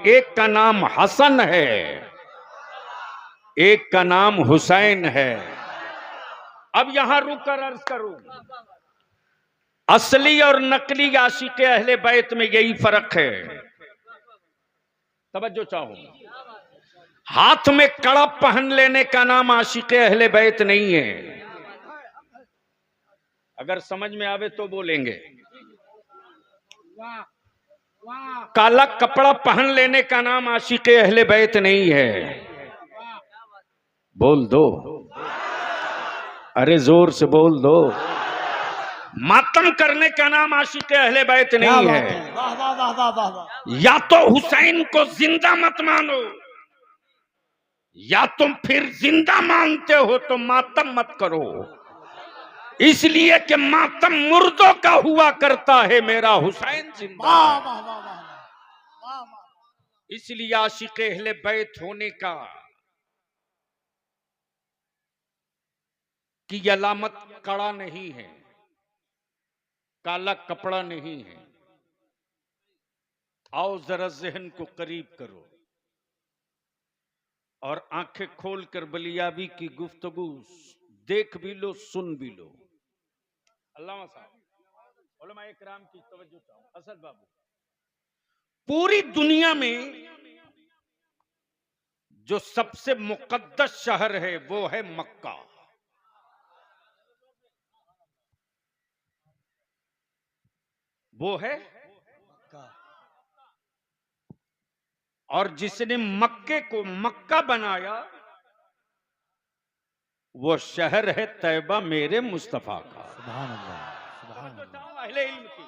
एक का नाम हसन है, एक का नाम हुसैन है। अब यहां रुक कर अर्ज करूं, असली और नकली आशिक अहले बैत में यही फर्क है। तवज्जो चाहो, हाथ में कड़ा पहन लेने का नाम आशिक अहले बैत नहीं है। अगर समझ में आवे तो बोलेंगे। काला कपड़ा पहन लेने का नाम आशिक अहले बैत नहीं है। बोल दो, अरे जोर से बोल दो। मातम करने का नाम आशिक अहले बैत नहीं है। वाह वाह वाह वाह वाह वाह। या तो हुसैन को जिंदा मत मानो, या तुम फिर जिंदा मानते हो तो मातम मत करो, इसलिए कि मातम मुर्दों का हुआ करता है, मेरा हुसैन जिंदा वाह है। वाह वाह वाह वाह वाह। इसलिए आशिक अहले बैत होने का की अलामत कड़ा नहीं है, काला कपड़ा नहीं है। आओ जरा जहन को करीब करो और आंखें खोलकर बलियाबी की गुफ्तगू देख भी लो, सुन भी लो। अल्लामा साहब, उलमा इकराम की तवज्जो चाहूं। असद बाबू, पूरी दुनिया में जो सबसे मुकद्दस शहर है वो है मक्का। वो है, और जिसने मक्के को मक्का बनाया वो शहर है तैयबा मेरे मुस्तफा का। सुभान अल्लाह, सुभान अल्लाह। अहले इल्म की,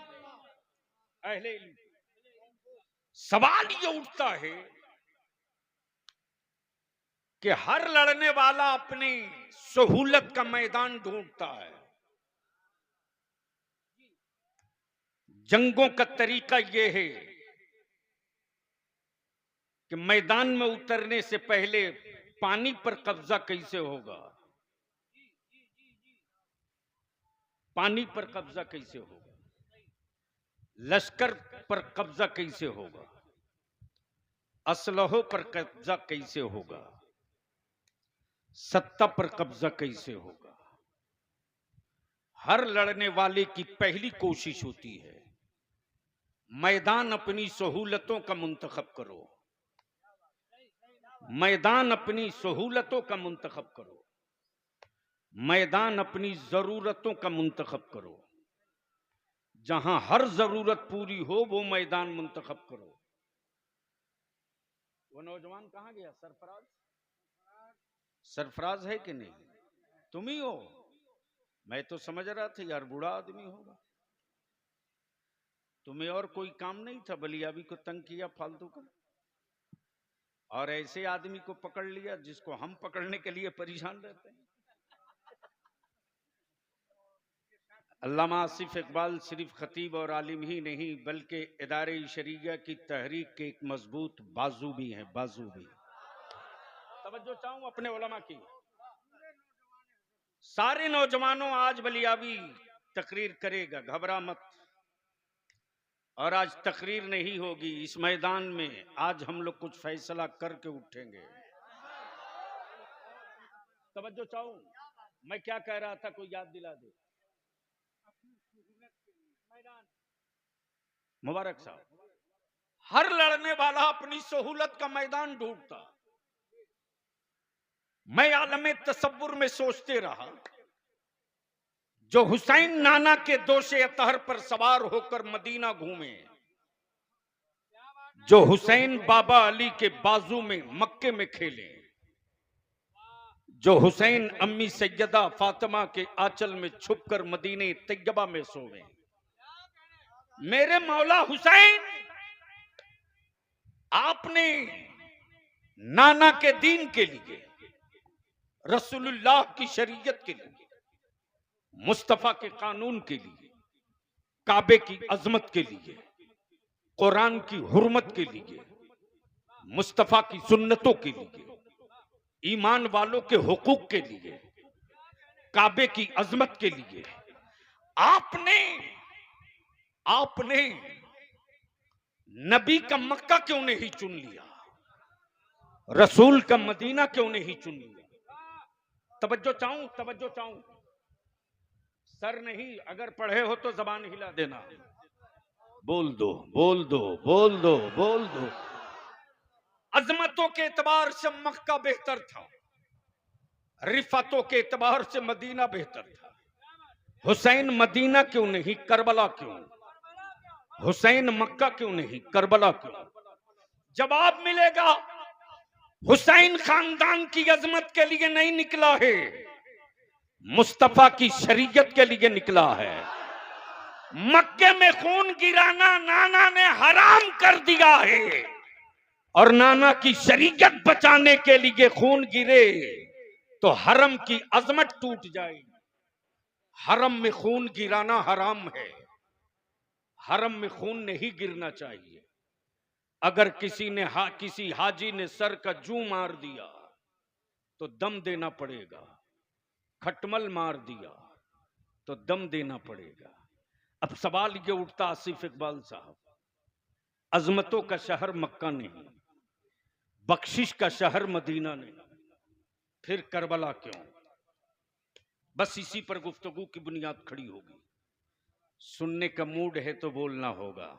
अहले इल्म की। सवाल ये उठता है कि हर लड़ने वाला अपनी सहूलत का मैदान ढूंढता है। जंगों का तरीका यह है कि मैदान में उतरने से पहले पानी पर कब्जा कैसे होगा, पानी पर कब्जा कैसे होगा, लश्कर पर कब्जा कैसे होगा, असलहों पर कब्जा कैसे होगा, सत्ता पर कब्जा कैसे होगा। हर लड़ने वाले की पहली कोशिश होती है मैदान अपनी सहूलतों का मुंतखब करो, मैदान अपनी सहूलतों का मुंतखब करो, मैदान अपनी जरूरतों का मुंतखब करो। जहां हर जरूरत पूरी हो वो मैदान मुंतखब करो। वो नौजवान कहां गया? सरफराज, सरफराज है कि नहीं? तुम ही हो? मैं तो समझ रहा था यार बूढ़ा आदमी होगा। तुम्हें और कोई काम नहीं था, बलियाबी को तंग किया फालतू का, और ऐसे आदमी को पकड़ लिया जिसको हम पकड़ने के लिए परेशान रहते हैं। अल्लामा आसिफ इकबाल सिर्फ खतीब और आलिम ही नहीं बल्कि इदारे शरीया की तहरीक के एक मजबूत बाजू भी हैं, बाजू भी। तवज्जो चाहूं अपने उलमा की। सारे नौजवानों, आज बलियाबी तकरीर करेगा, घबरा मत। और आज तकरीर नहीं होगी इस मैदान में, आज हम लोग कुछ फैसला करके उठेंगे। तवज्जो चाहूं, मैं क्या कह रहा था, कोई याद दिला दे। मुबारक साहब, हर लड़ने वाला अपनी सहूलत का मैदान ढूंढता। मैं आलमे तसव्वुर में सोचते रहा, जो हुसैन नाना के दोषे अतहर पर सवार होकर मदीना घूमे, जो हुसैन बाबा अली के बाजू में मक्के में खेले, जो हुसैन अम्मी सैयदा फातिमा के आंचल में छुपकर मदीने तैयबा में सोवे, मेरे मौला हुसैन आपने नाना के दीन के लिए, रसूलुल्लाह की शरीयत के लिए, मुस्तफा के कानून के लिए, काबे की अजमत के लिए, कुरान की हुर्मत के लिए, मुस्तफा की सुन्नतों के लिए, ईमान वालों के हुकूक के लिए, काबे की अजमत के लिए आपने नबी का मक्का क्यों नहीं चुन लिया, रसूल का मदीना क्यों नहीं चुन लिया? तवज्जो चाहूं, सर नहीं, अगर पढ़े हो तो जबान हिला देना। बोल दो। अजमतों के एतबार से मक्का बेहतर था, रिफातों के एतबार से मदीना बेहतर था। हुसैन मदीना क्यों नहीं, करबला क्यों? हुसैन मक्का क्यों नहीं, करबला क्यों? जवाब मिलेगा, हुसैन खानदान की अजमत के लिए नहीं निकला है, मुस्तफा की शरीयत के लिए निकला है। मक्के में खून गिराना नाना ने हराम कर दिया है, और नाना की शरीयत बचाने के लिए खून गिरे तो हरम की अजमत टूट जाएगी। हरम में खून गिराना हराम है, हरम में खून नहीं गिरना चाहिए। अगर किसी हाजी ने सर का जू मार दिया तो दम देना पड़ेगा, खटमल मार दिया तो दम देना पड़ेगा। अब सवाल ये उठता आसिफ इकबाल साहब, अजमतों का शहर मक्का नहीं, बख्शिश का शहर मदीना नहीं, फिर करबला क्यों? बस इसी पर गुफ्तगू की बुनियाद खड़ी होगी। सुनने का मूड है तो बोलना होगा,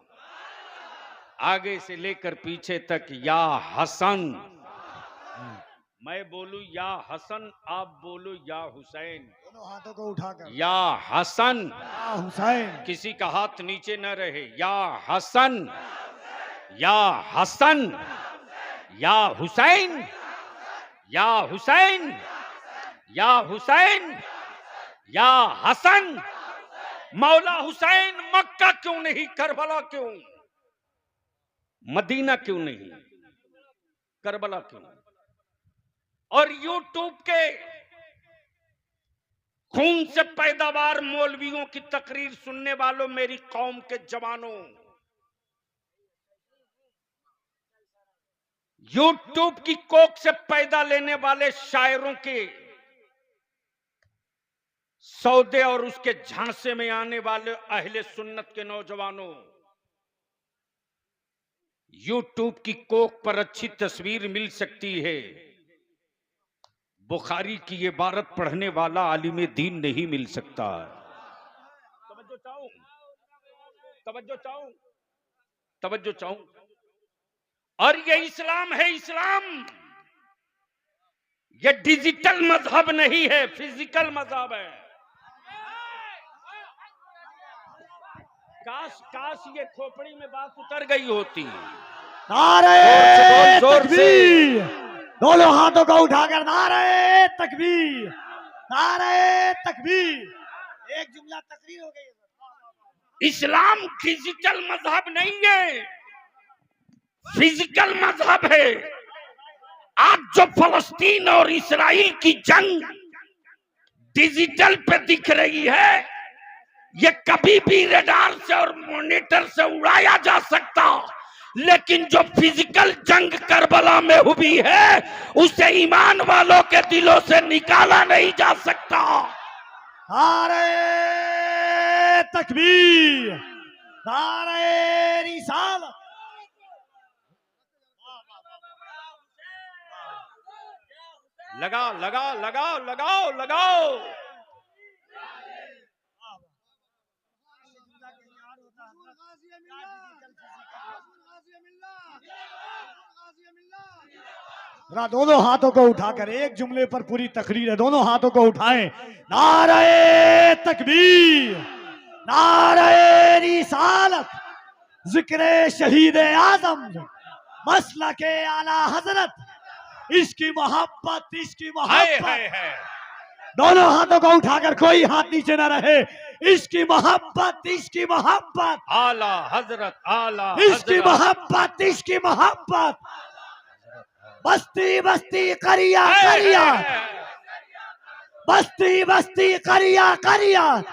आगे से लेकर पीछे तक या हसन। मैं बोलूं या हसन, आप बोलो या हुसैन। दोनों हाथों को उठाकर या हसन, या हुसैन। किसी का हाथ नीचे न रहे। या हसन, या हसन, या हुसैन, या हुसैन, या हुसैन, या हसन। मौला हुसैन मक्का क्यों नहीं, करबला क्यों? मदीना क्यों नहीं, करबला क्यों? और यूट्यूब के खून से पैदावार मौलवियों की तकरीर सुनने वालों, मेरी कौम के जवानों, यूट्यूब की कोख से पैदा लेने वाले शायरों के सौदे और उसके झांसे में आने वाले अहले सुन्नत के नौजवानों, यूट्यूब की कोख पर अच्छी तस्वीर मिल सकती है, बुखारी की इबारत पढ़ने वाला आलिम दीन नहीं मिल सकता। तवज्जो चाहूं। और ये इस्लाम है, इस्लाम ये डिजिटल मजहब नहीं है, फिजिकल मजहब है। काश ये खोपड़ी में बात उतर गई होती। नारे जोर से तकबीर, दोनों हाथों को उठाकर नारे तकबीर, नारे तकबीर। एक जुमला तकरीर हो गई। इस्लाम डिजिटल मजहब नहीं है, फिजिकल मजहब है। आज जो फलस्तीन और इस्राइल की जंग डिजिटल पे दिख रही है, ये कभी भी रडार से और मॉनिटर से उड़ाया जा सकता, लेकिन जो फिजिकल जंग करबला में हुई है, उसे ईमान वालों के दिलों से निकाला नहीं जा सकता। नारे तकबीर, नारे रिसालत। लगाओ। दोनों हाथों को उठाकर एक जुमले पर पूरी तकरीर है, दोनों हाथों को उठाएं। नारे तकबीर, नारे रिसालत, जिक्र शहीद आजम, मसला के आला हजरत, इसकी मोहब्बत, इसकी मोहब्बत। दोनों हाथों को उठाकर, कोई हाथ नीचे ना रहे। इसकी मोहब्बत, इसकी मोहब्बत, आला हजरत, आला इसकी मोहब्बत, इसकी मोहब्बत। बस्ती बस्ती करिया करिया, बस्ती बस्ती करिया करिया,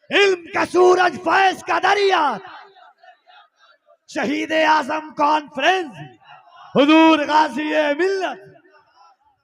इल्म का सूरज फैज का दरिया, शहीद आजम कॉन्फ्रेंस, हुजूर गाजी मिल्लत।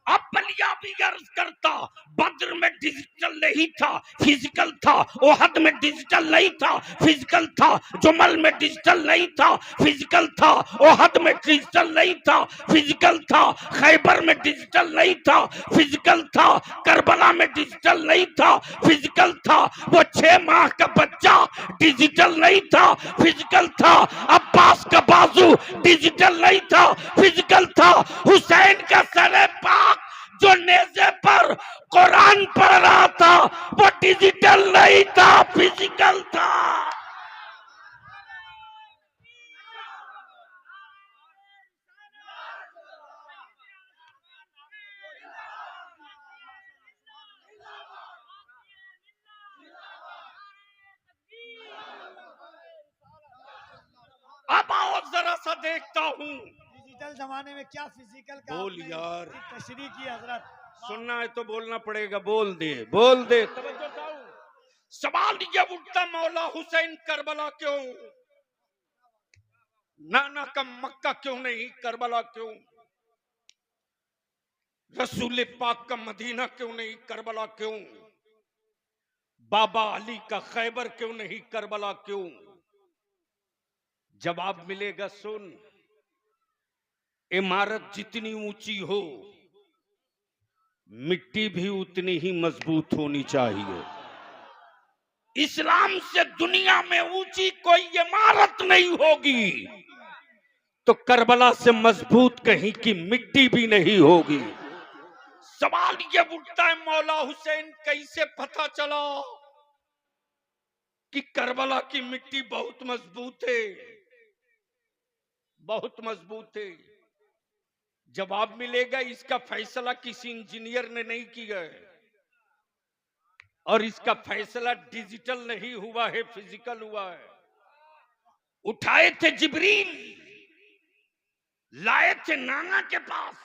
अब बलिया भी अर्ज करता, बद्र में डिजिटल नहीं था, फिजिकल था। ओहद में डिजिटल नहीं था, फिजिकल था। जुमल में डिजिटल नहीं था, फिजिकल था। ओहद में डिजिटल नहीं था, फिजिकल था। खैबर में डिजिटल नहीं था, फिजिकल था। करबला में डिजिटल नहीं था, फिजिकल था। वो 6 माह का बच्चा डिजिटल नहीं था, फिजिकल था। अब्बास का बाजू डिजिटल नहीं था, फिजिकल था। हुसैन का सरे पाक जो नेज़े पर कुरान पढ़ रहा था, वो डिजिटल नहीं था, फिजिकल था। अब आओ जरा सा देखता हूँ। डिजिटल जमाने में क्या फिजिकल का बोल आपने यार। तशरीह की हजरत। सुनना है तो बोलना पड़ेगा, बोल दे बोल दे। तवज्जो चाहो। सवाल ये उठता, मौला हुसैन करबला क्यों? नाना का मक्का क्यों नहीं, करबला क्यों? रसूल पाक का मदीना क्यों नहीं, करबला क्यों? बाबा अली का खैबर क्यों नहीं, करबला क्यों? जवाब मिलेगा, सुन। इमारत जितनी ऊंची हो, मिट्टी भी उतनी ही मजबूत होनी चाहिए। इस्लाम से दुनिया में ऊंची कोई इमारत नहीं होगी, तो करबला से मजबूत कहीं की मिट्टी भी नहीं होगी। सवाल ये उठता है, मौला हुसैन कैसे पता चला कि करबला की मिट्टी बहुत मजबूत है, बहुत मजबूत है? जवाब मिलेगा, इसका फैसला किसी इंजीनियर ने नहीं किया है, और इसका फैसला डिजिटल नहीं हुआ है, फिजिकल हुआ है। उठाए थे जिब्रील, लाए थे नाना के पास।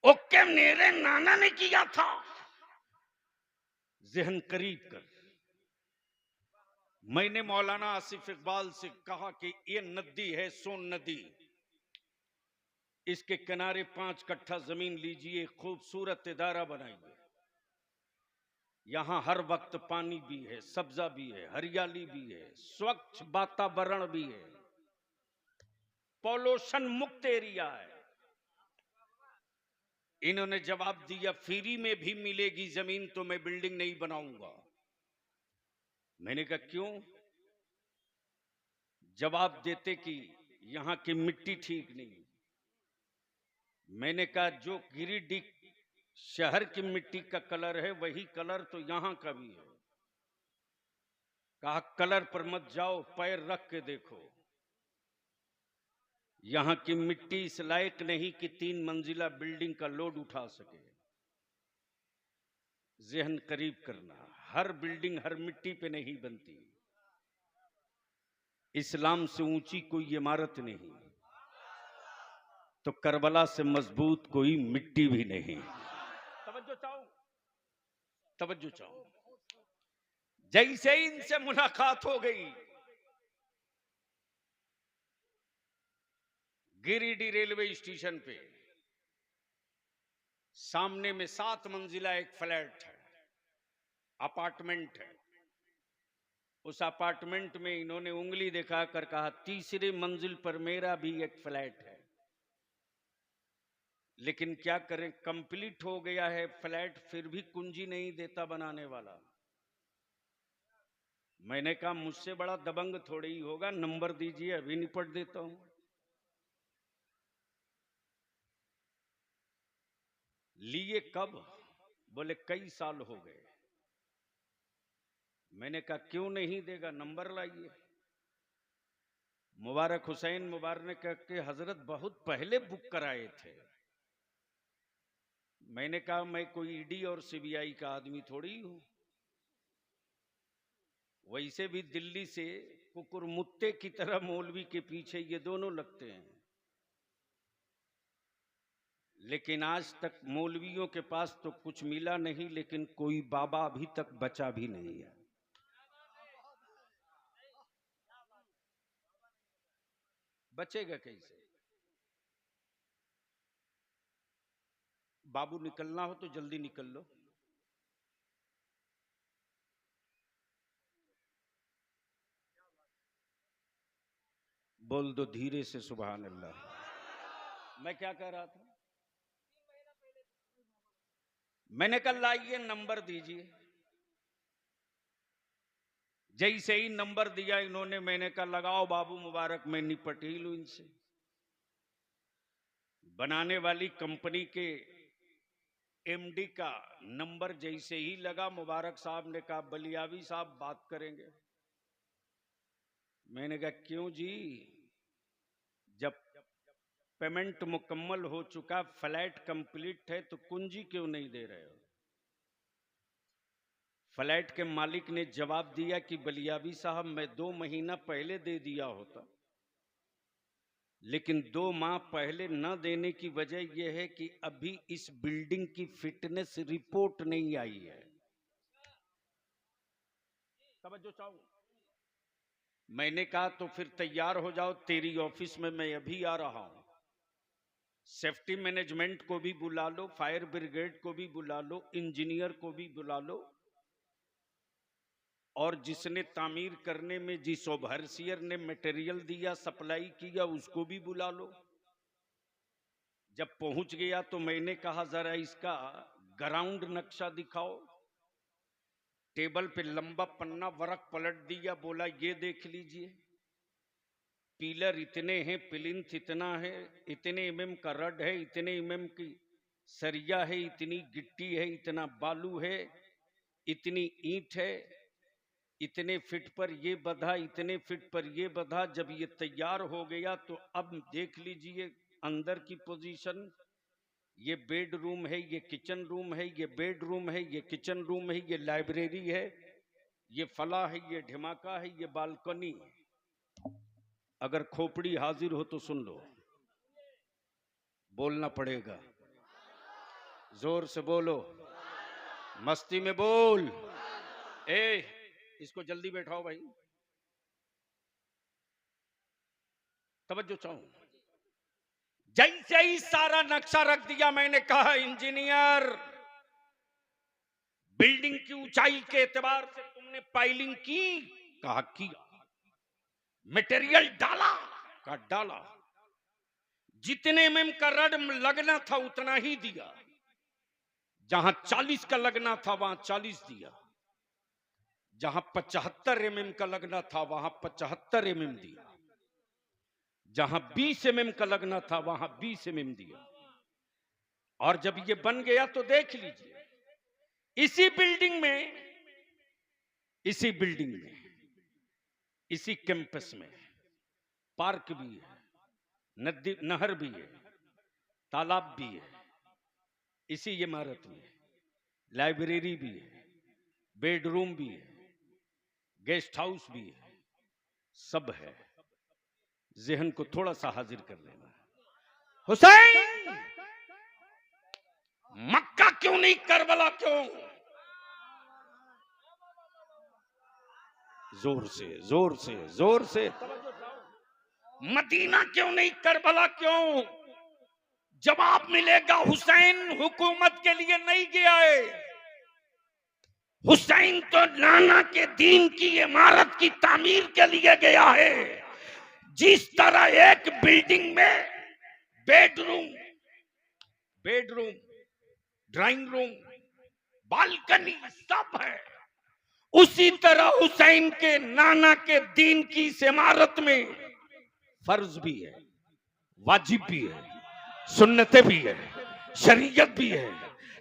ओके, मेरे नाना ने किया था। जहन करीब कर। मैंने मौलाना आसिफ इकबाल से कहा कि ये नदी है, सोन नदी, इसके किनारे 5 कट्ठा जमीन लीजिए, खूबसूरत इदारा बनाइए। यहां हर वक्त पानी भी है, सब्जा भी है, हरियाली भी है, स्वच्छ वातावरण भी है, पॉल्यूशन मुक्त एरिया है। इन्होंने जवाब दिया, फ्री में भी मिलेगी जमीन तो मैं बिल्डिंग नहीं बनाऊंगा। मैंने कहा क्यों? जवाब देते कि यहां की मिट्टी ठीक नहीं। मैंने कहा जो गिरिडीह शहर की मिट्टी का कलर है, वही कलर तो यहां का भी है। कहा कलर पर मत जाओ, पैर रख के देखो। यहां की मिट्टी इस लायक नहीं कि 3 मंजिला बिल्डिंग का लोड उठा सके। जहन करीब करना, हर बिल्डिंग हर मिट्टी पे नहीं बनती। इस्लाम से ऊंची कोई इमारत नहीं, तो करबला से मजबूत कोई मिट्टी भी नहीं। तवज्जो चाहो, तवज्जो चाहो। जैसे ही इनसे मुलाकात हो गई, गिरिडीह रेलवे स्टेशन पे सामने में 7 मंजिला एक फ्लैट है, अपार्टमेंट है। उस अपार्टमेंट में इन्होंने उंगली दिखाकर कहा, 3री मंजिल पर मेरा भी एक फ्लैट है। लेकिन क्या करें, कंप्लीट हो गया है फ्लैट, फिर भी कुंजी नहीं देता बनाने वाला। मैंने कहा मुझसे बड़ा दबंग थोड़ी ही होगा, नंबर दीजिए, अभी निपट देता हूं। लिए कब? बोले कई साल हो गए। मैंने कहा क्यों नहीं देगा, नंबर लाइए। मुबारक हुसैन मुबारक के हजरत बहुत पहले बुक कराए थे। मैंने कहा मैं कोई ईडी और सीबीआई का आदमी थोड़ी हूं। वैसे भी दिल्ली से कुकुरमुत्ते की तरह मौलवी के पीछे ये दोनों लगते हैं, लेकिन आज तक मौलवियों के पास तो कुछ मिला नहीं, लेकिन कोई बाबा अभी तक बचा भी नहीं है। बचेगा कैसे? बाबू निकलना हो तो जल्दी निकल लो। बोल दो धीरे से सुभान अल्लाह। मैं क्या कह रहा था? मैंने कल लाइए नंबर दीजिए। जैसे ही नंबर दिया इन्होंने, मैंने कहा लगाओ बाबू मुबारक, मैं निपट ही लूं इनसे। बनाने वाली कंपनी के एमडी का नंबर जैसे ही लगा, मुबारक साहब ने कहा बलियावी साहब बात करेंगे। मैंने कहा क्यों जी? जब पेमेंट मुकम्मल हो चुका, फ्लैट कंप्लीट है, तो कुंजी क्यों नहीं दे रहे हो? फ्लैट के मालिक ने जवाब दिया कि बलियावी साहब मैं 2 महीना पहले दे दिया होता, लेकिन 2 माह पहले न देने की वजह यह है कि अभी इस बिल्डिंग की फिटनेस रिपोर्ट नहीं आई है। तवज्जो चाहो। मैंने कहा तो फिर तैयार हो जाओ, तेरी ऑफिस में मैं अभी आ रहा हूं। सेफ्टी मैनेजमेंट को भी बुला लो, फायर ब्रिगेड को भी बुला लो, इंजीनियर को भी बुला लो, और जिसने तामीर करने में, जिस ओवरसियर ने मटेरियल दिया, सप्लाई किया, उसको भी बुला लो। जब पहुंच गया तो मैंने कहा जरा इसका ग्राउंड नक्शा दिखाओ। टेबल पे लंबा पन्ना वर्क पलट दिया, बोला ये देख लीजिए, पिलर इतने हैं, प्लिंथ इतना है, इतने एमएम का रड है, इतने एमएम की सरिया है, इतनी गिट्टी है, इतना बालू है, इतनी ईंट है, इतने फीट पर ये बधा, इतने फीट पर ये बधा। जब ये तैयार हो गया तो अब देख लीजिए अंदर की पोजीशन। ये बेडरूम है, ये किचन रूम है, ये बेडरूम है, ये किचन रूम है, ये लाइब्रेरी है, ये फला है, ये ढिमाका है, ये बालकनी। अगर खोपड़ी हाजिर हो तो सुन लो, बोलना पड़ेगा, जोर से बोलो, मस्ती में बोल। इसको जल्दी बैठाओ भाई, तवज्जो चाहूं। जैसे ही सारा नक्शा रख दिया, मैंने कहा इंजीनियर, बिल्डिंग की ऊंचाई के एतबार से तुमने पाइलिंग की? कहा किया। मटेरियल डाला? कहा डाला। जितने एमएम का रड लगना था उतना ही दिया, जहां 40 का लगना था वहां 40 दिया, जहां 75 एमएम का लगना था वहां 75 एमएम दिया, जहां 20 एमएम का लगना था वहां 20 एमएम दिया। और जब ये बन गया तो देख लीजिए, इसी बिल्डिंग में, इसी कैंपस में पार्क भी है, नदी नहर भी है, तालाब भी है, इसी इमारत में लाइब्रेरी भी है, बेडरूम भी है, गेस्ट हाउस भी है, सब है। जहन को थोड़ा सा हाजिर कर लेना। हुसैन, मक्का क्यों नहीं, करबला क्यों? जोर से, जोर से, जोर से। मदीना क्यों नहीं, करबला क्यों? जवाब मिलेगा, हुसैन हुकूमत के लिए नहीं गया है। हुसैन तो नाना के दीन की इमारत की तामीर के लिए गया है। जिस तरह एक बिल्डिंग में बेडरूम, ड्राइंग रूम, बालकनी सब है, उसी तरह हुसैन के नाना के दीन की इस इमारत में फर्ज भी है, वाजिब भी है, सुन्नतें भी है, शरीयत भी है,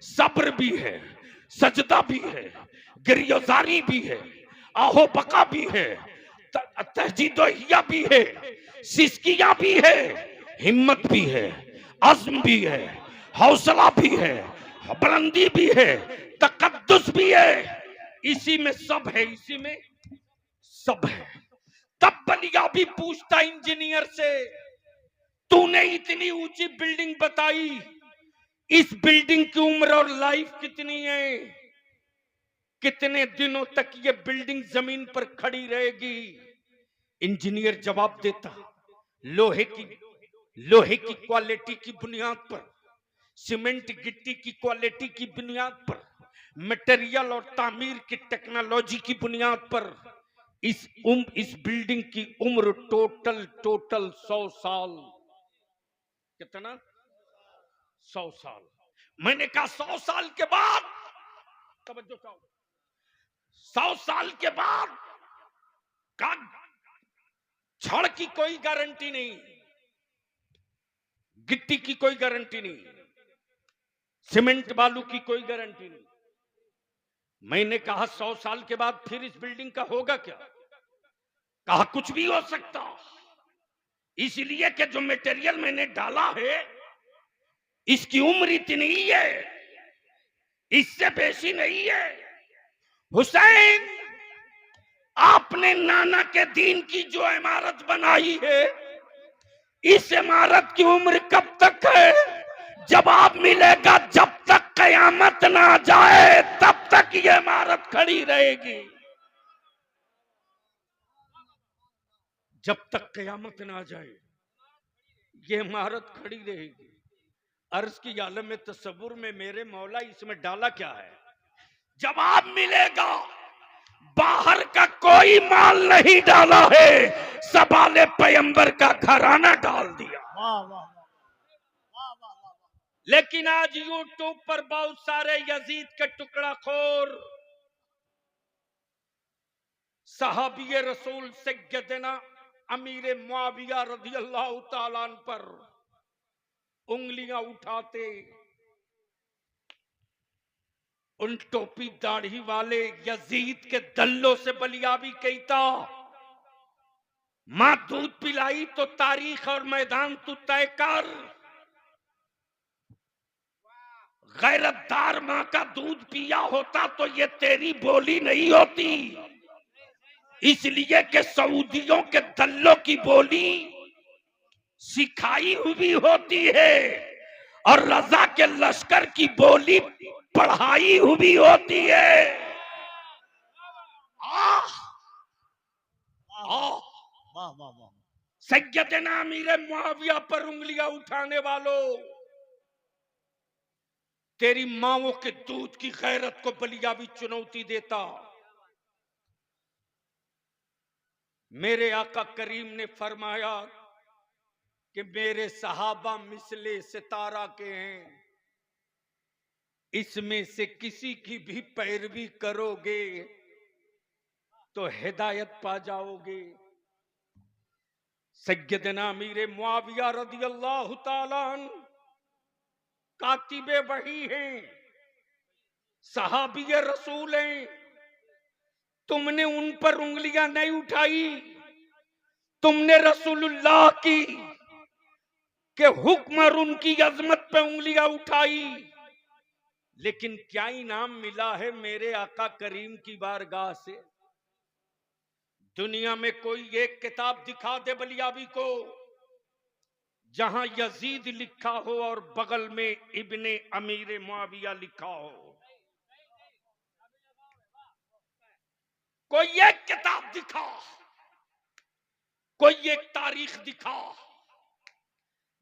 सब्र भी है, सजदा भी है, गिरयोजारी भी है, आहो बका भी है, तहजीदोहिया भी है, सिस्किया भी है, हिम्मत भी है, अज़्म भी है, हौसला भी है, बुलंदी भी है, तकद्दुस भी है। इसी में सब है, इसी में सब है। तब बलिया भी पूछता इंजीनियर से, तूने इतनी ऊंची बिल्डिंग बताई, इस बिल्डिंग की उम्र और लाइफ कितनी है? कितने दिनों तक ये बिल्डिंग जमीन पर खड़ी रहेगी? इंजीनियर जवाब देता, लोहे की क्वालिटी की बुनियाद पर सीमेंट गिट्टी की क्वालिटी की बुनियाद पर, मटेरियल और तामीर की टेक्नोलॉजी की बुनियाद पर इस बिल्डिंग की उम्र टोटल 100 साल। कितना? 100 साल। मैंने कहा 100 साल के बाद, तवज्जो चाहो, 100 साल के बाद का छड़ की कोई गारंटी नहीं, गिट्टी की कोई गारंटी नहीं, सीमेंट बालू की कोई गारंटी नहीं। मैंने कहा 100 साल के बाद फिर इस बिल्डिंग का होगा क्या? कहा कुछ भी हो सकता, इसलिए कि जो मटेरियल मैंने डाला है इसकी उम्र इतनी ही है, इससे बेसी नहीं है। हुसैन, आपने नाना के दीन की जो इमारत बनाई है, इस इमारत की उम्र कब तक है? जवाब मिलेगा जब तक कयामत ना जाए तब तक ये इमारत खड़ी रहेगी। जब तक कयामत ना जाए ये इमारत खड़ी रहेगी। अर्ज की आलम में तसव्वुर में मेरे मौला इसमें डाला क्या है? जवाब मिलेगा बाहर का कोई माल नहीं डाला है, सवाले पैगंबर का घराना डाल दिया। वाह वाह वाह वाह वाह। लेकिन आज यूट्यूब पर बहुत सारे यजीद के टुकड़ा खोर सहाबी रसूल सैयदना अमीर मुआविया रज़ियल्लाहु ताला अन्हु पर उंगलियां उठाते, उन टोपी दाढ़ी वाले यजीद के दल्लों से बलियाबी कहता, मां दूध पिलाई तो तारीख और मैदान तू तय कर। गैरतदार मां का दूध पिया होता तो ये तेरी बोली नहीं होती, इसलिए कि सऊदियों के दल्लों की बोली सिखाई हुई होती है और रजा के लश्कर की बोली पढ़ाई हुई होती है। वाह वाह वाह। सैयदना अमीर मुआविया पर उंगलियां उठाने वालों, तेरी माओं के दूध की गैरत को बलियाबी चुनौती देता। मेरे आका करीम ने फरमाया कि मेरे सहाबा मिसले सितारा के हैं, इसमें से किसी की भी पैरवी करोगे तो हिदायत पा जाओगे। सैयदना अमीर मुआविया रज़ियल्लाहु ताला अन्हु कातिबे वही हैं, सहाबी रसूल हैं, तुमने उन पर उंगलियां नहीं उठाई, तुमने रसूलुल्लाह की के हुक्म और उनकी अजमत पे उंगलियां उठाई। लेकिन क्या इनाम मिला है मेरे आका करीम की बारगाह से? दुनिया में कोई एक किताब दिखा दे बलियाबी को जहां यजीद लिखा हो और बगल में इब्ने अमीर मुआविया लिखा हो। कोई एक किताब दिखा, कोई एक तारीख दिखा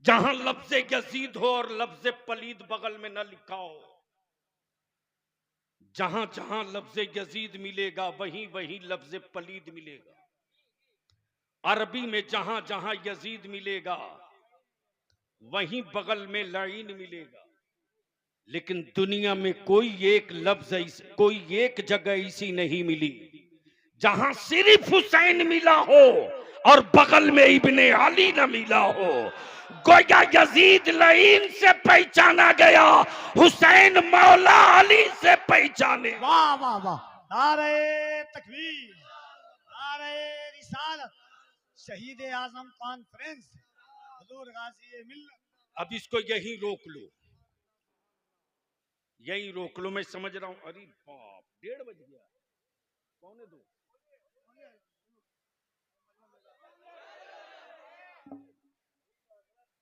जहां लफ्ज यजीद हो और लफ्ज पलीद बगल में न लिखा हो। जहां जहां लफ्ज यजीद मिलेगा वहीं वहीं लफ्ज पलीद मिलेगा। अरबी में जहां जहां यजीद मिलेगा वहीं बगल में लाइन मिलेगा। लेकिन दुनिया में कोई एक लफ्ज, कोई एक जगह ऐसी नहीं मिली जहां सिर्फ हुसैन मिला हो और बगल में इब्ने अली न मिला हो। गोया यजीद लईन से पहचाना गया, हुसैन मौला अली से पहचाने। वाह वाह वाह। नारे तकबीर, नारे रिसालत, शहीद आजम कॉन्फ्रेंस, हुजूर गाजी मिल्लत। अब इसको यहीं रोक लो, यहीं रोक लो। मैं समझ रहा हूं, अरे बाप 1:30 बज गया, 1:45।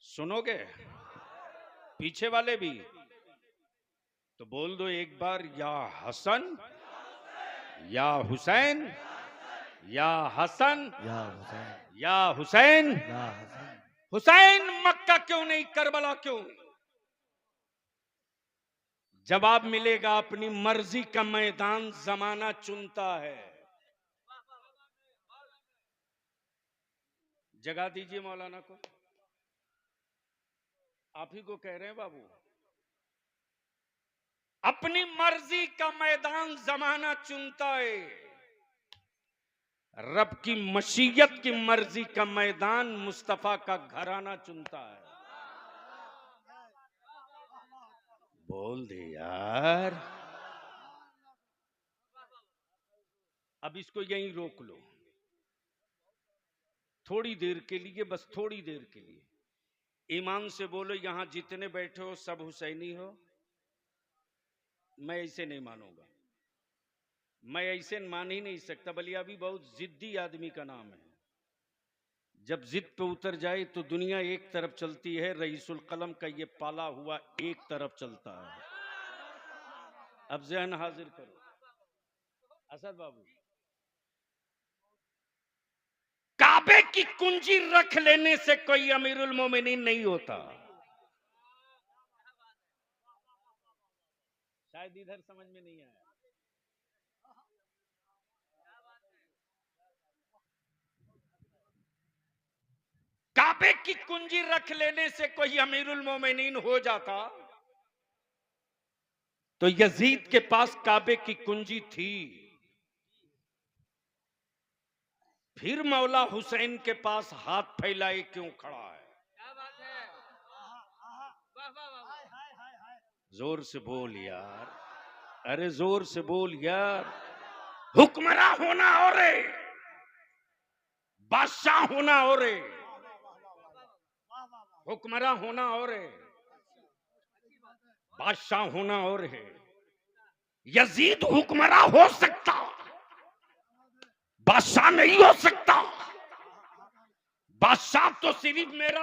सुनोगे पीछे वाले भी तो बोल दो एक बार, या हसन या हुसैन, या हसन या हुसैन, या हुसैन। या हुसैन। हुसैन मक्का क्यों नहीं, करबला क्यों? जवाब मिलेगा अपनी मर्जी का मैदान जमाना चुनता है। जगा दीजिए मौलाना को, आप ही को कह रहे हैं बाबू। अपनी मर्जी का मैदान जमाना चुनता है, रब की मशीयत की मर्जी का मैदान मुस्तफा का घराना चुनता है। बोल दे यार। अब इसको यहीं रोक लो थोड़ी देर के लिए, बस थोड़ी देर के लिए। ईमान से बोलो, यहां जितने बैठे हो सब हुसैनी हो? मैं ऐसे नहीं मानूंगा, मैं ऐसे मान ही नहीं सकता। बलिया भी बहुत जिद्दी आदमी का नाम है। जब जिद पे उतर जाए तो दुनिया एक तरफ चलती है, रईसुल कलम का ये पाला हुआ एक तरफ चलता है। अब जहन हाजिर करो असद बाबू। काबे की कुंजी रख लेने से कोई अमीरुल मोमिनीन नहीं होता। शायद इधर समझ में नहीं आया। काबे की कुंजी रख लेने से कोई अमीरुल मोमिनीन हो जाता तो यजीद के पास काबे की कुंजी थी, फिर मौला हुसैन के पास हाथ फैलाए क्यों खड़ा है? जोर से बोल यार, अरे जोर से बोल यार। हुक्मरां होना और बादशाह होना और, हुक्मरां होना और बादशाह होना और है। यजीद हुक्मरां हो सकता, बादशाह नहीं हो सकता। बादशाह तो सिर्फ मेरा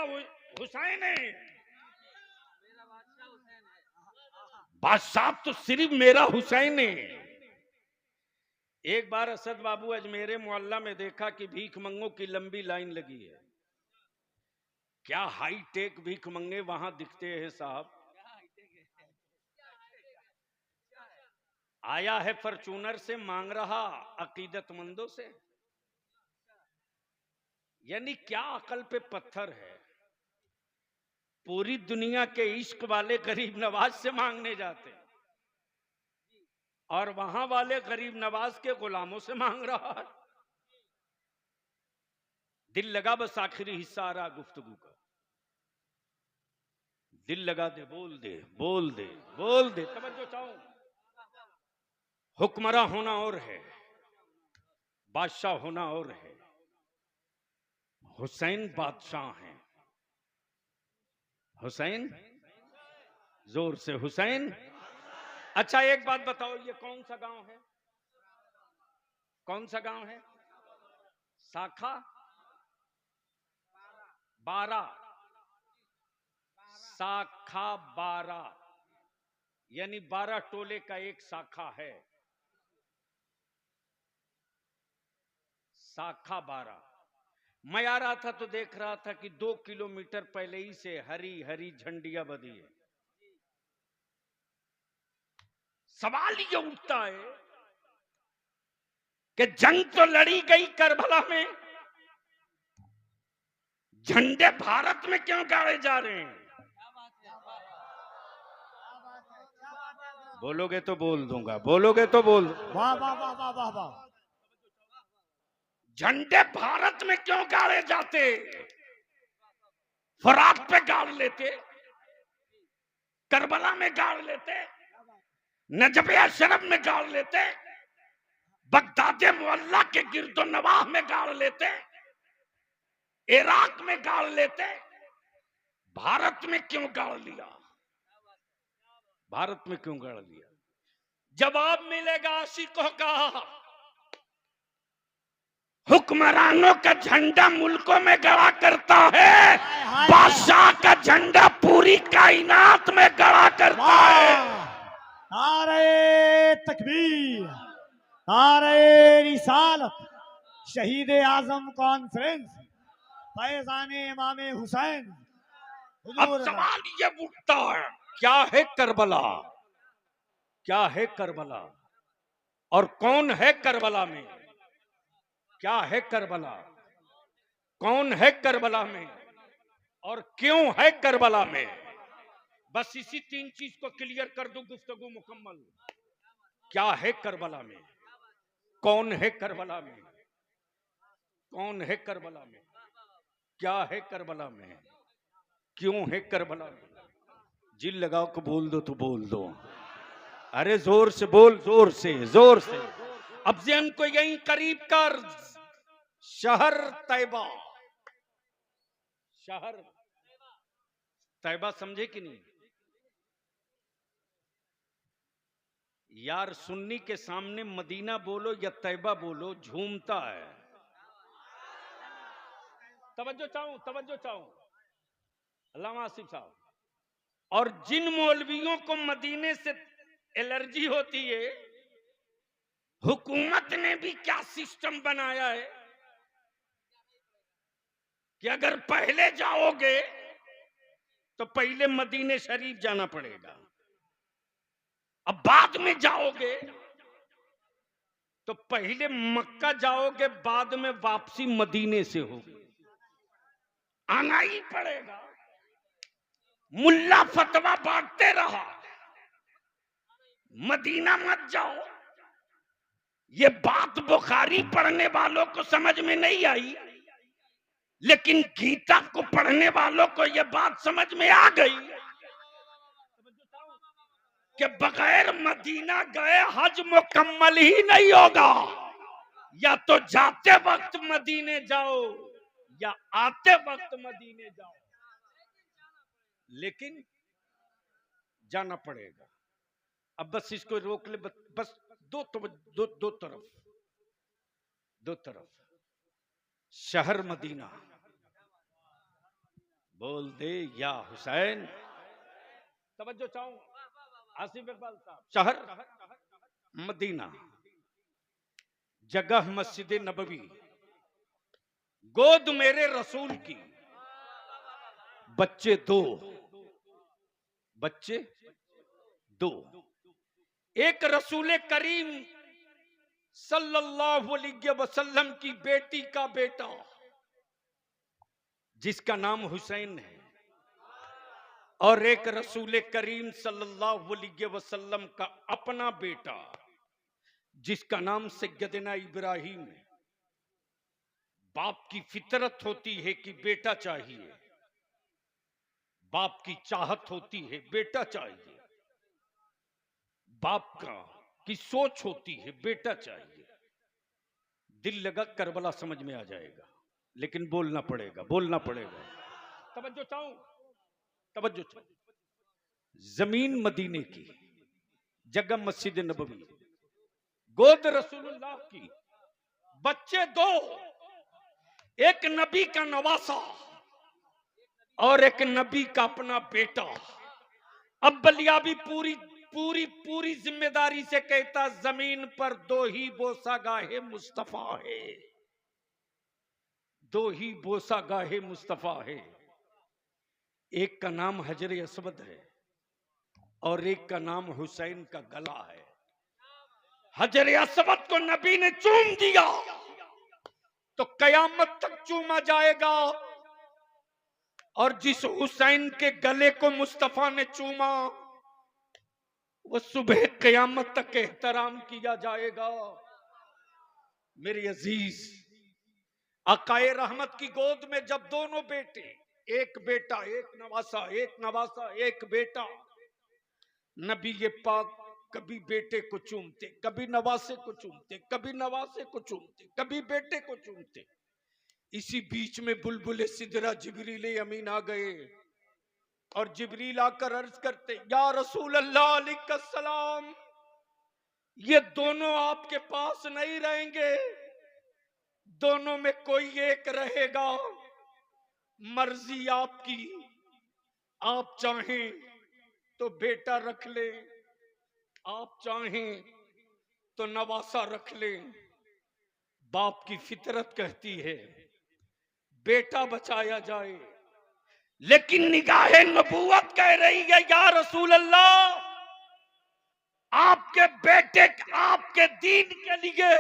हुसैन है, बादशाह तो सिर्फ मेरा हुसैन है। एक बार असद बाबू अजमेरे मोहल्ला में देखा कि भीख मंगों की लंबी लाइन लगी है। क्या हाई टेक भीख मंगे वहां दिखते हैं साहब। आया है फॉर्च्यूनर से, मांग रहा अकीदतमंदों से। यानी क्या अकल पे पत्थर है। पूरी दुनिया के इश्क वाले गरीब नवाज से मांगने जाते हैं और वहां वाले गरीब नवाज के गुलामों से मांग रहा है। दिल लगा, बस आखिरी हिस्सा आ रहा गुफ्तगू का। दिल लगा दे, बोल दे, बोल दे, बोल दे, तवज्जो चाहूं। हुक्मरां होना और है, बादशाह होना और है। हुसैन बादशाह हैं। हुसैन, जोर से हुसैन। अच्छा एक बात बताओ, ये कौन सा गांव है? कौन सा गांव है? शाखा 12, शाखा 12, यानी 12 टोले का एक शाखा है। शाखा 12। मैं आ रहा था तो देख रहा था कि 2 किलोमीटर पहले ही से हरी हरी झंडियां बंधी है। सवाल ये उठता है कि जंग तो लड़ी गई करबला में, झंडे भारत में क्यों गाड़े जा रहे हैं? बोलोगे तो बोल दूंगा, बोलोगे तो बोल। वाह वाह वाह वाह वाह वाह। झंडे भारत में क्यों गाड़े जाते? फरात पे गाड़ लेते, करबला में गाड़ लेते, नजब अशरफ में गाड़ लेते, बगदाद मुअल्ला के गिरदो नवाह में गाड़ लेते, इराक में गाड़ लेते। भारत में क्यों गाड़ लिया? भारत में क्यों गाड़ लिया? जवाब मिलेगा आशिकों का। हुक्मरानों का झंडा मुल्कों में गड़ा करता है, बादशाह का झंडा पूरी कायनात में गड़ा करता है। नारे तकबीर, नारे रिसालत, शहीद आजम कॉन्फ्रेंस, फैजाने इमाम हुसैन। अब सवाल ये उठता है, क्या है करबला? क्या है करबला और कौन है करबला में, क्या है करबला, कौन है करबला में और क्यों है करबला में। बस इसी 3 चीज को क्लियर कर दूं, गुफ्तगू मुकम्मल। क्या है करबला में, कौन है करबला में, कौन है करबला में, क्या है करबला में, क्यों है करबला में। जिल लगाओ को बोल दो तो बोल दो, अरे जोर से बोल, जोर से, जोर से। अब जहन को यहीं करीब कर, शहर तैबा, शहर तैबा समझे कि नहीं यार। सुन्नी के सामने मदीना बोलो या तैबा बोलो, झूमता है। तवज्जो चाहूं, तवज्जो चाहूं, अल्लामा आसिफ साहब। और जिन मौलवियों को मदीने से एलर्जी होती है, हुकूमत ने भी क्या सिस्टम बनाया है कि अगर पहले जाओगे तो पहले मदीने शरीफ जाना पड़ेगा, अब बाद में जाओगे तो पहले मक्का जाओगे, बाद में वापसी मदीने से होगी। आना ही पड़ेगा। मुल्ला फतवा बांटते रहा मदीना मत जाओ, ये बात बुखारी पढ़ने वालों को समझ में नहीं आई, लेकिन गीता को पढ़ने वालों को यह बात समझ में आ गई कि बगैर मदीना गए हज मुकम्मल ही नहीं होगा। या तो जाते वक्त मदीने जाओ या आते वक्त मदीने जाओ, लेकिन जाना पड़ेगा। अब बस इसको रोक ले, बस दो तरफ शहर मदीना बोल दे या हुसैन। तवज्जो चाहूं आसिफ इकबाल साहब। शहर मदीना, जगह मस्जिद नबवी, गोद मेरे रसूल की, बच्चे दो, बच्चे दो, एक रसूल करीम सल्लल्लाहु अलैहि वसल्लम की बेटी का बेटा जिसका नाम हुसैन है, और एक रसूल करीम सल्लल्लाहु अलैहि वसल्लम का अपना बेटा जिसका नाम सैयदना इब्राहिम है। बाप की फितरत होती है कि बेटा चाहिए, बाप की चाहत होती है बेटा चाहिए, बाप की सोच होती है बेटा चाहिए। दिल लगा करबला समझ में आ जाएगा, लेकिन बोलना पड़ेगा, बोलना पड़ेगा। तवज्जो चाहूं, तवज्जो चाहूं। जमीन मदीने की, जगह मस्जिद नबवी, गोद रसूलुल्लाह की, बच्चे दो, एक नबी का नवासा और एक नबी का अपना बेटा। अब बलियाबी पूरी पूरी पूरी जिम्मेदारी से कहता, जमीन पर दो ही बोसा गाहे मुस्तफा है, दो ही बोसा गाहे मुस्तफा है। एक का नाम हजर असवद है और एक का नाम हुसैन का गला है। हजर असवद को नबी ने चूम दिया तो कयामत तक चूमा जाएगा, और जिस हुसैन के गले को मुस्तफा ने चूमा वो सुबह कयामत तक एहतराम किया जाएगा। मेरे अजीज, आकाए रहमत की गोद में जब दोनों बेटे, एक बेटा एक नवासा, एक नवासा एक बेटा, नबी ये पाक कभी बेटे को चूमते, कभी नवासे को चूमते, कभी नवासे को चूमते, कभी बेटे को चूमते। इसी बीच में बुलबुल सिदरा जिब्रील अमीन आ गए और जिब्रील आकर अर्ज करते, या रसूल अल्लाह अलैहिस्सलाम, ये दोनों आपके पास नहीं रहेंगे, दोनों में कोई एक रहेगा, मर्जी आपकी, आप चाहें तो बेटा रख ले, आप चाहें तो नवासा रख ले। बाप की फितरत कहती है बेटा बचाया जाए, लेकिन निगाहे नबूवत कह रही है या रसूल अल्लाह आपके बेटे, आपके दीन के लिए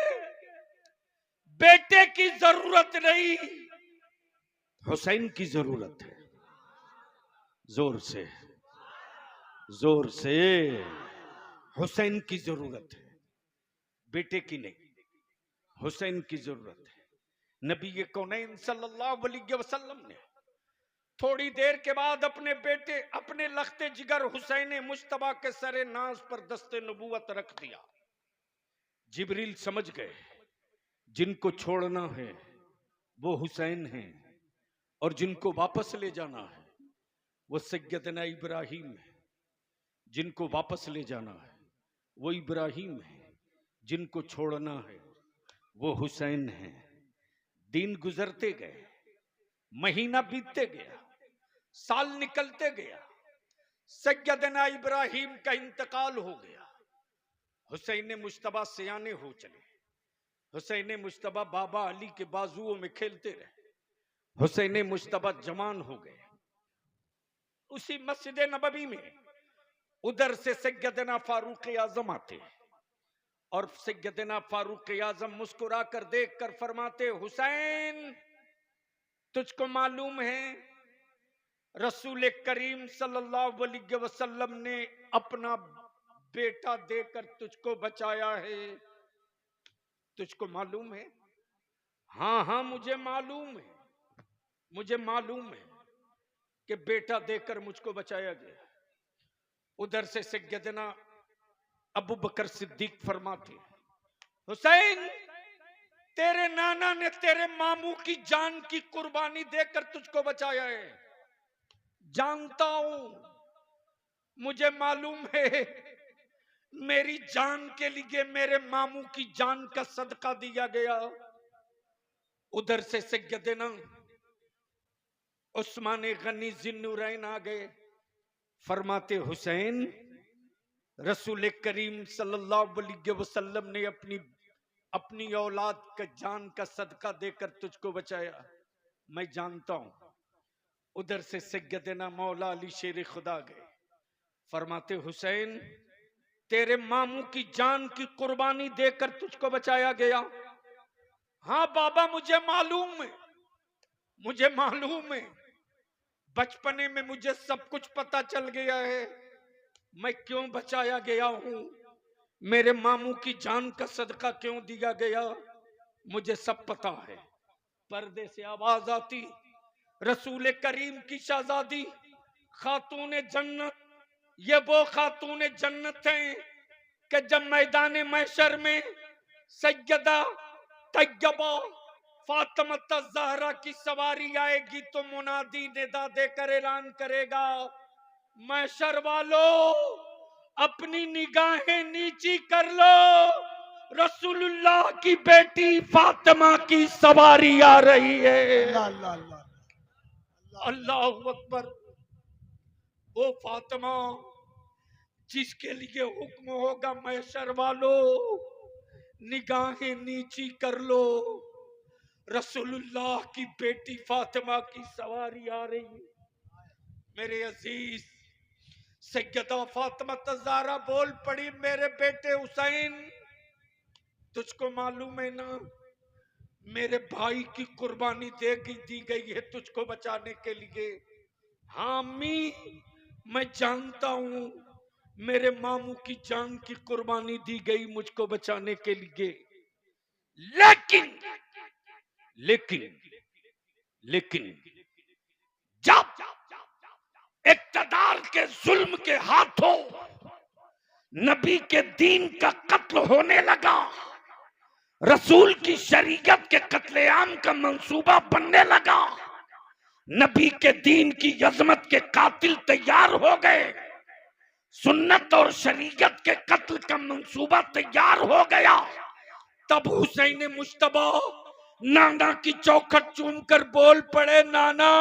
बेटे की जरूरत नहीं, हुसैन की जरूरत है। जोर से, जोर से, हुसैन की जरूरत है, बेटे की नहीं, हुसैन की जरूरत है। नबी कौनैन सल्लल्लाहु अलैहि वसल्लम ने थोड़ी देर के बाद अपने बेटे, अपने लख्ते जिगर हुसैन मुश्तबा के सरे नाज पर दस्ते नबूवत रख दिया। जिब्रील समझ गए जिनको छोड़ना है वो हुसैन हैं और जिनको वापस ले जाना है वो सैयदना इब्राहिम है। जिनको वापस ले जाना है वो इब्राहिम है, जिनको छोड़ना है वो हुसैन है। दिन गुजरते गए, महीना बीतते गया, साल निकलते गया, सैयदना इब्राहिम का इंतकाल हो गया। हुसैन मुश्तबा सियाने हो चले। हुसैन मुश्तबा बाबा अली के बाजुओं में खेलते रहे। हुसैन मुश्तबा जवान हो गए। उसी मस्जिद नबवी में उधर से सैयदना फारूक आजम आते और सैयदना फारूक आजम मुस्कुरा कर देख कर फरमाते, हुसैन तुझको मालूम है रसूल करीम सल्लल्लाहु अलैहि वसल्लम ने अपना बेटा देकर तुझको बचाया है, तुझको मालूम है? हाँ हाँ मुझे मालूम है, मुझे मालूम है कि बेटा देकर मुझको बचाया गया। उधर से सैयदना अबू बकर सिद्दीक फरमाते, हुसैन तेरे नाना ने तेरे मामू की जान की कुर्बानी देकर तुझको बचाया है। जानता हूं, मुझे मालूम है, मेरी जान के लिए मेरे मामू की जान का सदका दिया गया। उधर से सैयदना उस्मान गनी जिन्नुरैन आ गए। फरमाते, हुसैन रसूल करीम सल्लल्लाहु अलैहि वसल्लम ने अपनी औलाद का जान का सदका देकर तुझको बचाया। मैं जानता हूं। उधर से सैयदना मौला अली शेर खुदा गए। फरमाते, हुसैन तेरे मामू की जान की कुर्बानी देकर तुझको बचाया गया। हाँ बाबा मुझे मालूम है, मुझे मालूम है, बचपने में मुझे सब कुछ पता चल गया है। मैं क्यों बचाया गया हूं, मेरे मामू की जान का सदका क्यों दिया गया, मुझे सब पता है। पर्दे से आवाज आती, रसूल करीम की शहजादी खातून जन्नत, ये वो खातून जन्नत हैं कि जब मैदान महशर में सैयदा तैयबा फातिमा ज़हरा की सवारी आएगी तो मुनादी निदा देकर ऐलान करेगा, महशर वालों अपनी निगाहें नीची कर लो, रसूलुल्लाह की बेटी फातिमा की सवारी आ रही है। अल्लाह अकबर। वो फातिमा जिसके लिए हुक्म होगा, महशर वालों निगाहें नीची कर लो, रसूलुल्लाह की बेटी फातिमा की सवारी आ रही है। मेरे अजीज, सैयदा फातिमा ज़हरा बोल पड़ी, मेरे बेटे हुसैन तुझको मालूम है ना, मेरे भाई की कुर्बानी दी गई है तुझको बचाने के लिए। हाँ अम्मी मैं जानता हूं, मेरे मामू की जान की कुर्बानी दी गई मुझको बचाने के लिए। लेकिन लेकिन लेकिन जब इक़्तिदार के जुल्म के हाथों नबी के दीन का कत्ल होने लगा, रसूल की शरीयत के कत्लेआम का मंसूबा बनने लगा, नबी के दीन की अजमत के कातिल तैयार हो गए, सुन्नत और शरीयत के कत्ल का मंसूबा तैयार हो गया, तब हुसैन मुश्तबा नाना की चौखट चूमकर बोल पड़े, नाना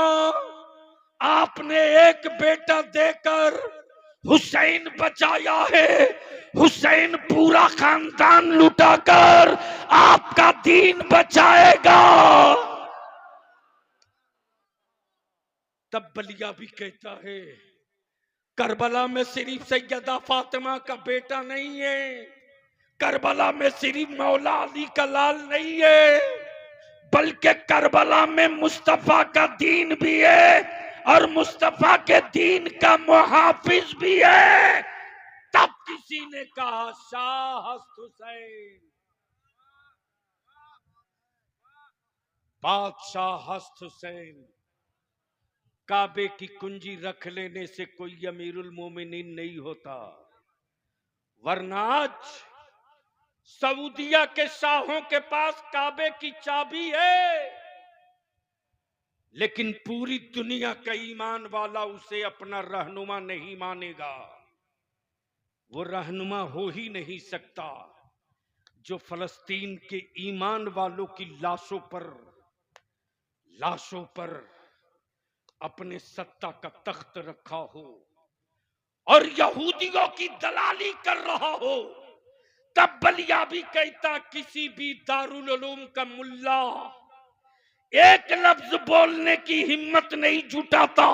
आपने एक बेटा देकर हुसैन बचाया है, हुसैन पूरा खानदान लुटाकर आपका दीन बचाएगा। तब बलिया भी कहता है, करबला में सिर्फ सैयदा फातिमा का बेटा नहीं है, करबला में सिर्फ मौला अली का लाल नहीं है, बल्कि करबला में मुस्तफा का दीन भी है और मुस्तफा के दीन का मुहाफिज भी है। तब किसी ने कहा शाह हस्त हुसैन, बादशाह हस्त हुसैन। काबे की कुंजी रख लेने से कोई अमीरुल मोमिनीन नहीं होता, वरना आज सऊदिया के शाहों के पास काबे की चाबी है, लेकिन पूरी दुनिया का ईमान वाला उसे अपना रहनुमा नहीं मानेगा। वो रहनुमा हो ही नहीं सकता जो फलस्तीन के ईमान वालों की लाशों पर अपने सत्ता का तख्त रखा हो और यहूदियों की दलाली कर रहा हो। तब बलिया भी कहता, किसी भी दारुल उलूम का मुल्ला एक लफ्ज बोलने की हिम्मत नहीं जुटाता।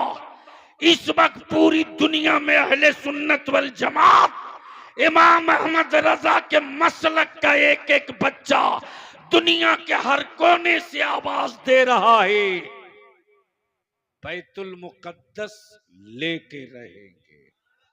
इस वक्त पूरी दुनिया में अहले सुन्नत वल जमात इमाम अहमद रजा के मसलक का एक एक बच्चा दुनिया के हर कोने से आवाज दे रहा है, बैतुल मुकद्दस लेके रहेंगे।